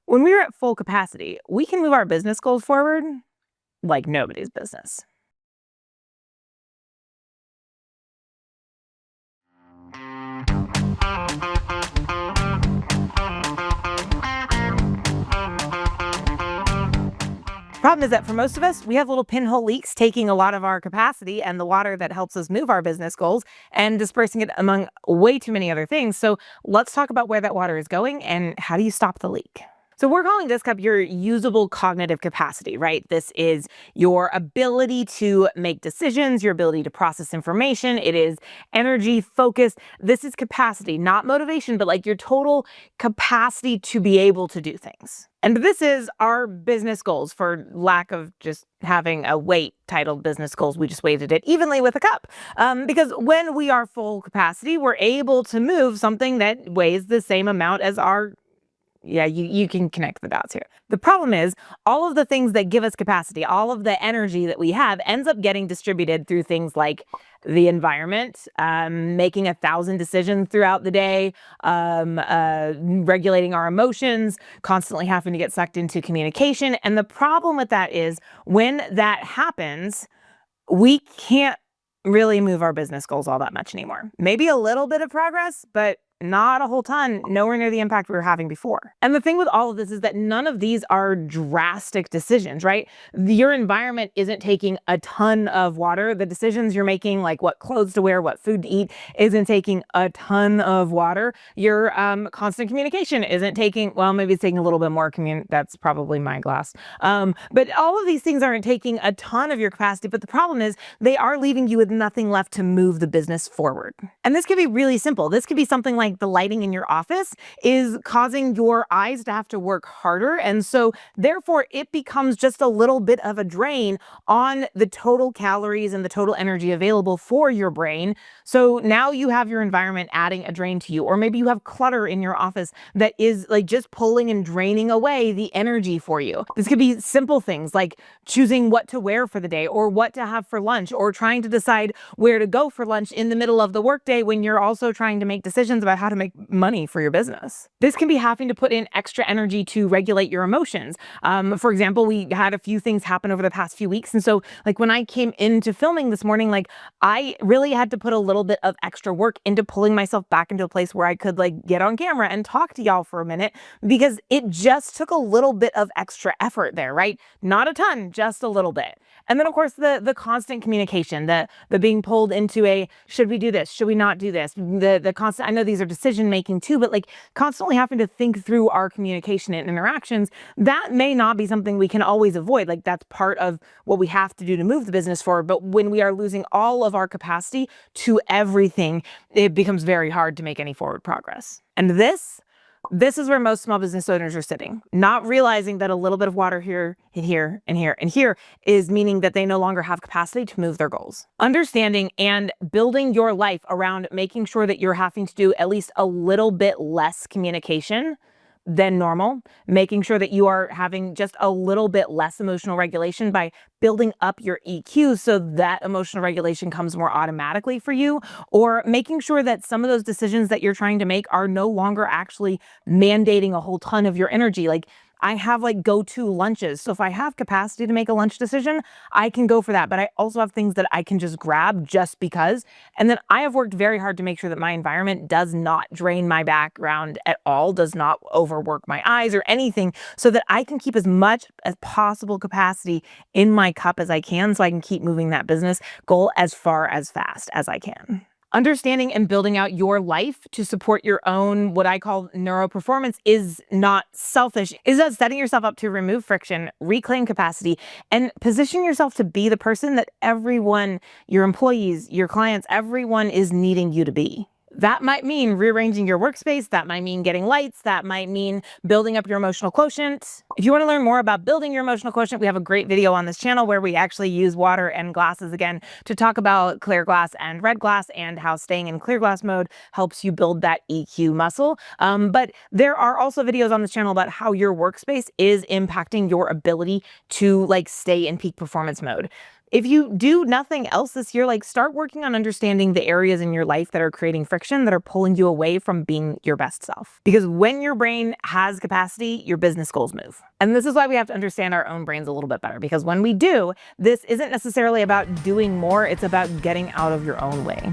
When we're at full capacity, we can move our business goals forward like nobody's business. Problem is that for most of us, we have little pinhole leaks taking a lot of our capacity and the water that helps us move our business goals and dispersing it among way too many other things. So let's talk about where that water is going and how do you stop the leak? So we're calling this cup your usable cognitive capacity, right? This is your ability to make decisions, your ability to process information. It is energy, focus. This is capacity, not motivation, but like your total capacity to be able to do things. And this is our business goals, for lack of just having a weight titled business goals. We just weighted it evenly with a cup. Because when we are full capacity, we're able to move something that weighs the same amount as our. Yeah, you can connect the dots here. The problem is all of the things that give us capacity, all of the energy that we have ends up getting distributed through things like the environment, making 1,000 decisions throughout the day, regulating our emotions, constantly having to get sucked into communication. And the problem with that is when that happens, we can't really move our business goals all that much anymore. Maybe a little bit of progress, but not a whole ton, nowhere near the impact we were having before. And the thing with all of this is that none of these are drastic decisions, right? Your environment isn't taking a ton of water. The decisions you're making, like what clothes to wear, what food to eat, isn't taking a ton of water. Your constant communication isn't taking, well, maybe it's taking a little bit more that's probably my glass. But all of these things aren't taking a ton of your capacity, but the problem is they are leaving you with nothing left to move the business forward. And this could be really simple. This could be something like the lighting in your office is causing your eyes to have to work harder. And so therefore it becomes just a little bit of a drain on the total calories and the total energy available for your brain. So now you have your environment adding a drain to you, or maybe you have clutter in your office that is like just pulling and draining away the energy for you. This could be simple things like choosing what to wear for the day or what to have for lunch, or trying to decide where to go for lunch in the middle of the workday when you're also trying to make decisions about how to make money for your business. This can be having to put in extra energy to regulate your emotions. For example, we had a few things happen over the past few weeks. And so like when I came into filming this morning, like I really had to put a little bit of extra work into pulling myself back into a place where I could like get on camera and talk to y'all for a minute, because it just took a little bit of extra effort there, right? Not a ton, just a little bit. And then of course the constant communication, the being pulled into a, should we do this? Should we not do this? The constant, I know these are decision making too, but like constantly having to think through our communication and interactions, that may not be something we can always avoid. Like that's part of what we have to do to move the business forward. But when we are losing all of our capacity to everything, it becomes very hard to make any forward progress. And this is where most small business owners are sitting, not realizing that a little bit of water here and here and here and here is meaning that they no longer have capacity to move their goals. Understanding and building your life around making sure that you're having to do at least a little bit less communication than normal, making sure that you are having just a little bit less emotional regulation by building up your EQ so that emotional regulation comes more automatically for you, or making sure that some of those decisions that you're trying to make are no longer actually mandating a whole ton of your energy. Like I have like go-to lunches. So if I have capacity to make a lunch decision, I can go for that. But I also have things that I can just grab just because. And then I have worked very hard to make sure that my environment does not drain my background at all, does not overwork my eyes or anything, so that I can keep as much as possible capacity in my cup as I can, so I can keep moving that business goal as far as fast as I can. Understanding and building out your life to support your own, what I call NeuroPerformance, is not selfish. Is that setting yourself up to remove friction, reclaim capacity, and position yourself to be the person that everyone, your employees, your clients, everyone is needing you to be. That might mean rearranging your workspace. That might mean getting lights. That might mean building up your emotional quotient. If you want to learn more about building your emotional quotient, we have a great video on this channel where we actually use water and glasses again to talk about clear glass and red glass and how staying in clear glass mode helps you build that EQ muscle. But there are also videos on this channel about how your workspace is impacting your ability to like stay in peak performance mode. If you do nothing else this year, like start working on understanding the areas in your life that are creating friction, that are pulling you away from being your best self. Because when your brain has capacity, your business goals move. And this is why we have to understand our own brains a little bit better, because when we do, this isn't necessarily about doing more, it's about getting out of your own way.